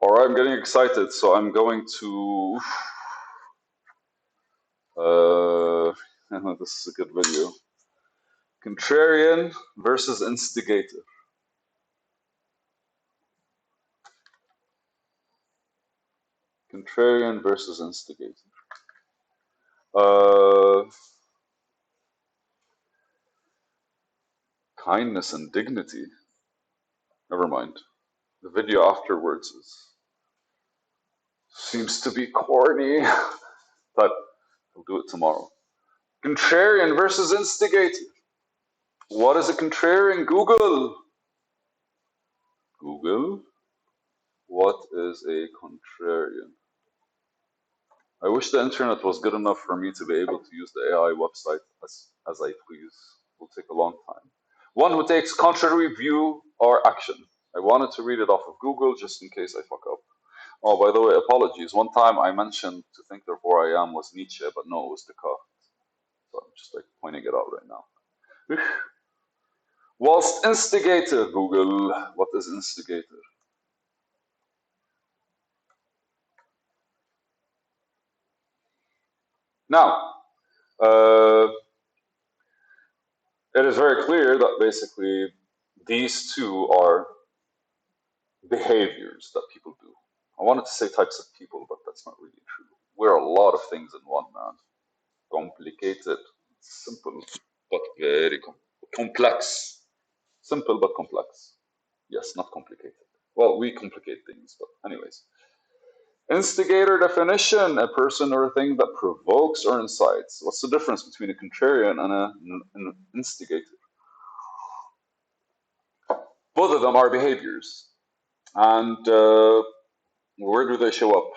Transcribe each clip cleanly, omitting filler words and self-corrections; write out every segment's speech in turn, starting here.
All right, I'm getting excited, so I'm going to. This is a good video. Contrarian versus Instigator. Contrarian versus Instigator. Kindness and dignity. Never mind. The video afterwards seems to be corny, but we'll do it tomorrow. Contrarian versus Instigator. What is a contrarian? Google. Google. What is a contrarian? I wish the internet was good enough for me to be able to use the AI website as I please. It will take a long time. One who takes contrary view or action. I wanted to read it off of Google just in case I fuck up. Oh, by the way, apologies. One time I mentioned to think therefore I am was Nietzsche, but no, it was Descartes. So I'm just like pointing it out right now. Whilst Instigator, Google. What is Instigator? Now, it is very clear that basically these two are behaviors that people do. I wanted to say types of people, but that's not really true. We're a lot of things in one, man. Complicated, simple, but very complex. Simple but complex. Yes, not complicated. Well, we complicate things, but anyways. Instigator definition, a person or a thing that provokes or incites. What's the difference between a contrarian and an instigator? Both of them are behaviors. And where do they show up?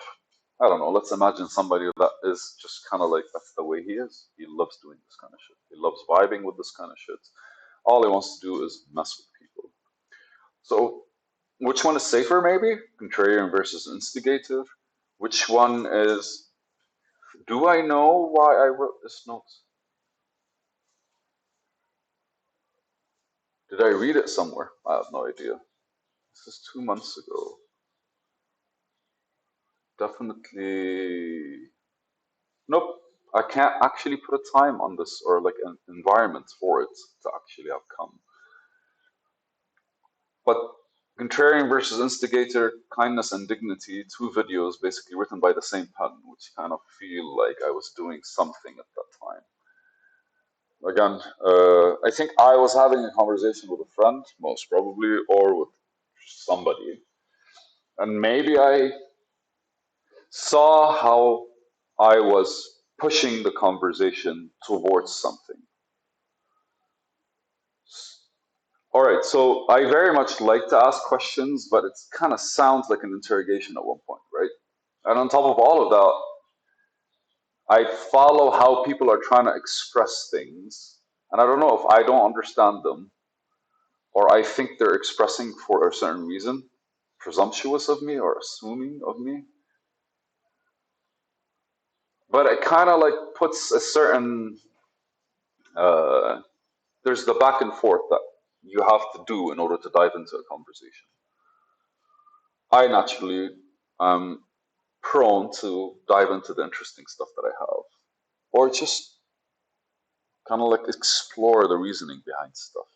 I don't know. Let's imagine somebody that is just kind of like that's the way he is. He loves doing this kind of shit. He loves vibing with this kind of shit. All he wants to do is mess with people. So, which one is safer, maybe? Contrarian versus instigator? Which one is. Do I know why I wrote this note? Did I read it somewhere? I have no idea. This is 2 months ago. Definitely. Nope. I can't actually put a time on this or like an environment for it to actually have come. But Contrarian versus Instigator, Kindness and Dignity, 2 videos basically written by the same pen, which kind of feel like I was doing something at that time. Again, I think I was having a conversation with a friend, most probably, or with somebody. And maybe I saw how I was pushing the conversation towards something. All right, so I very much like to ask questions, but it kind of sounds like an interrogation at one point, right? And on top of all of that, I follow how people are trying to express things, and I don't know if I don't understand them, or I think they're expressing for a certain reason, presumptuous of me or assuming of me. But it kind of like puts a certain, there's the back and forth that you have to do in order to dive into a conversation. I naturally am prone to dive into the interesting stuff that I have, or just kind of like explore the reasoning behind stuff.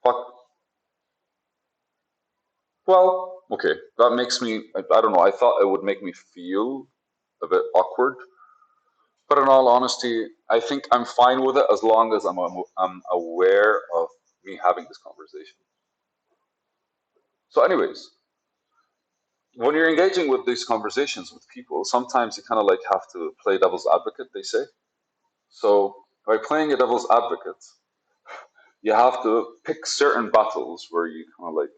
But, well, okay, that makes me, I don't know, I thought it would make me feel a bit awkward. But in all honesty, I think I'm fine with it as long as I'm aware of me having this conversation. So, anyways, when you're engaging with these conversations with people, sometimes you kind of like have to play devil's advocate, they say. So, by playing a devil's advocate, you have to pick certain battles where you kind of like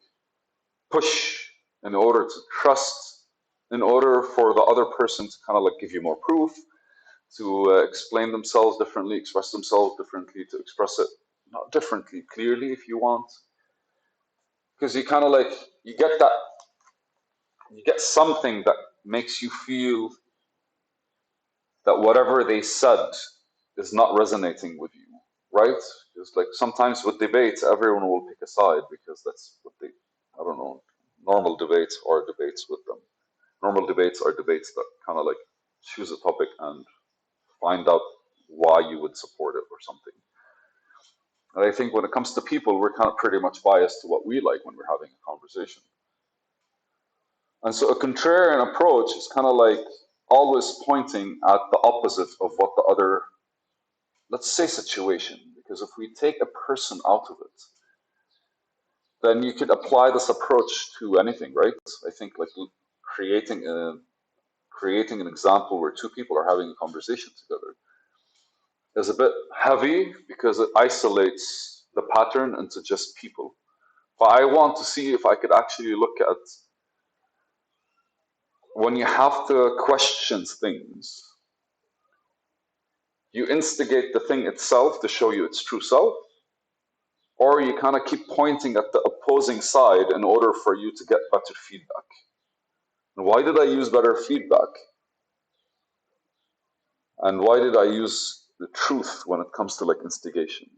push in order to trust, in order for the other person to kind of like give you more proof, to explain themselves differently, express themselves differently, to express it not differently, clearly if you want. Because you kind of like, you get that, you get something that makes you feel that whatever they said is not resonating with you, right? It's like sometimes with debates, everyone will pick a side because that's what they, I don't know, normal debates are debates with them. Normal debates are debates that kind of like choose a topic and find out why you would support it or something. And I think when it comes to people, we're kind of pretty much biased to what we like when we're having a conversation. And so a contrarian approach is kind of like always pointing at the opposite of what the other, let's say, situation. Because if we take a person out of it, then you could apply this approach to anything, right? I think like creating an example where two people are having a conversation together is a bit heavy because it isolates the pattern into just people. But I want to see if I could actually look at when you have to question things, you instigate the thing itself to show you its true self, or you kind of keep pointing at the opposing side in order for you to get better feedback. And why did I use better feedback? And why did I use the truth when it comes to like instigation?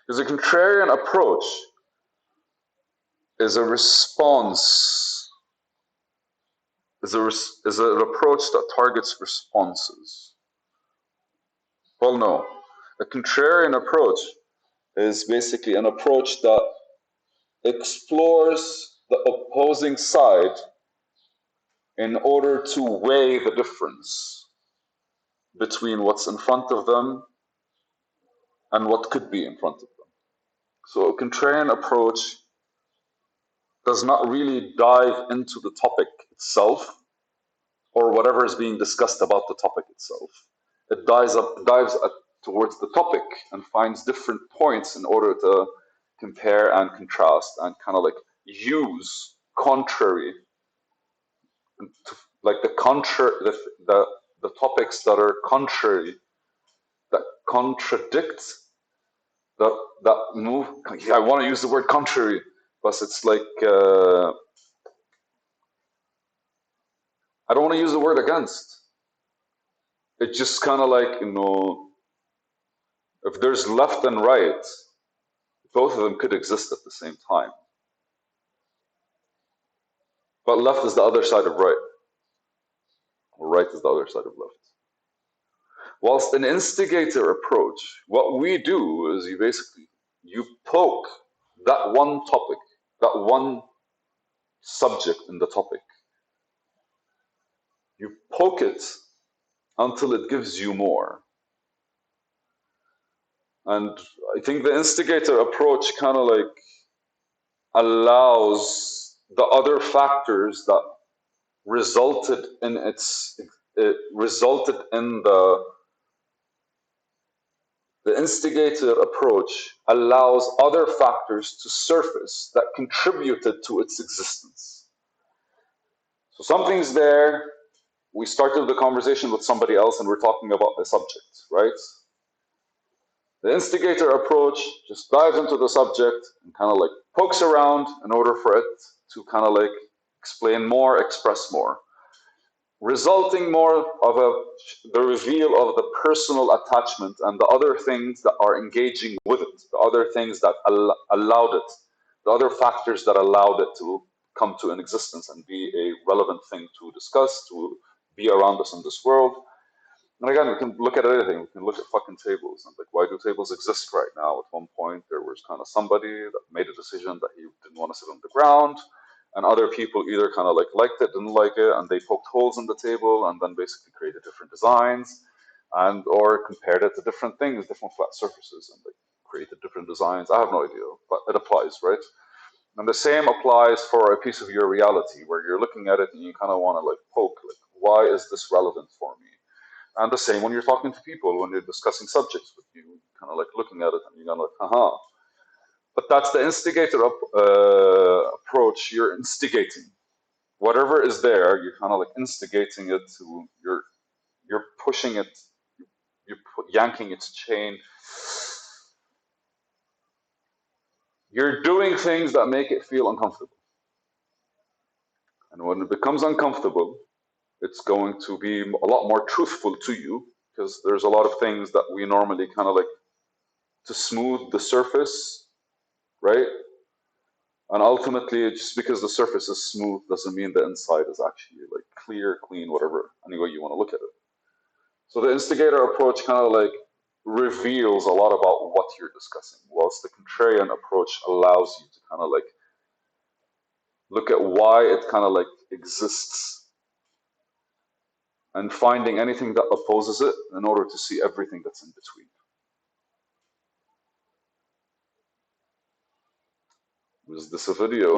Because a contrarian approach is a response, is an approach that targets responses. Well, no. A contrarian approach is basically an approach that explores the opposing side in order to weigh the difference between what's in front of them and what could be in front of them. So a contrarian approach does not really dive into the topic itself or whatever is being discussed about the topic itself. It dives up towards the topic and finds different points in order to compare and contrast and kind of like use contrary, like the topics that are contrary, that contradict, that move. I want to use the word contrary, but it's like I don't want to use the word against. It's just kind of like, if there's left and right, both of them could exist at the same time. But left is the other side of right, or right is the other side of left. Whilst an instigator approach, what we do is you poke that one topic, that one subject in the topic. You poke it until it gives you more. And I think the instigator approach kind of like allows the other factors that resulted in the instigator approach allows other factors to surface that contributed to its existence. So something's there, we started the conversation with somebody else and we're talking about the subject, right? The instigator approach just dives into the subject and kind of like pokes around in order for it to kind of like explain more, express more, resulting more of the reveal of the personal attachment and the other things that are engaging with it, the other things that allowed it, the other factors that allowed it to come to an existence and be a relevant thing to discuss, to be around us in this world. And again, we can look at anything. We can look at fucking tables and like, why do tables exist right now? At one point, there was kind of somebody that made a decision that he didn't want to sit on the ground, and other people either kind of like liked it, didn't like it, and they poked holes in the table and then basically created different designs, and or compared it to different things, different flat surfaces, and like created different designs. I have no idea, but it applies, right? And the same applies for a piece of your reality where you're looking at it and you kind of want to like poke, like, why is this relevant for me? And the same when you're talking to people, when you're discussing subjects with you, kind of like looking at it and you're kind of like, haha. But that's the instigator approach. You're instigating. Whatever is there, you're kind of like instigating it to, you're pushing it, you're yanking its chain. You're doing things that make it feel uncomfortable. And when it becomes uncomfortable, it's going to be a lot more truthful to you because there's a lot of things that we normally kind of like to smooth the surface, right? And ultimately, just because the surface is smooth doesn't mean the inside is actually like clear, clean, whatever, any way you want to look at it. So the instigator approach kind of like reveals a lot about what you're discussing, whilst the contrarian approach allows you to kind of like look at why it kind of like exists and finding anything that opposes it in order to see everything that's in between. Was this a video?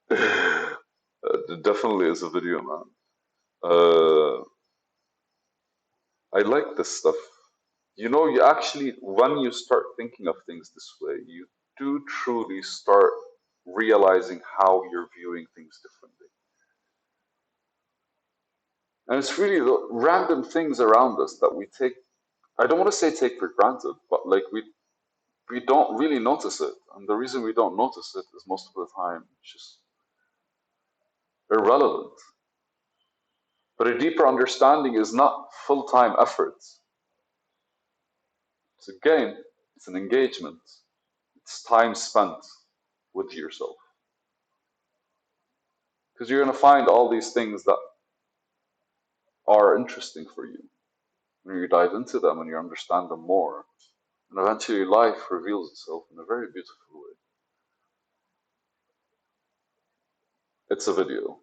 It definitely is a video, man. I like this stuff. You know, you actually, when you start thinking of things this way, you do truly start realizing how you're viewing things differently. And it's really the random things around us that we take, I don't want to say take for granted, but like we don't really notice it. And the reason we don't notice it is most of the time it's just irrelevant. But a deeper understanding is not full-time effort. It's a game, it's an engagement, it's time spent with yourself. Because you're going to find all these things that are interesting for you. When you dive into them and you understand them more, and eventually life reveals itself in a very beautiful way. It's a video.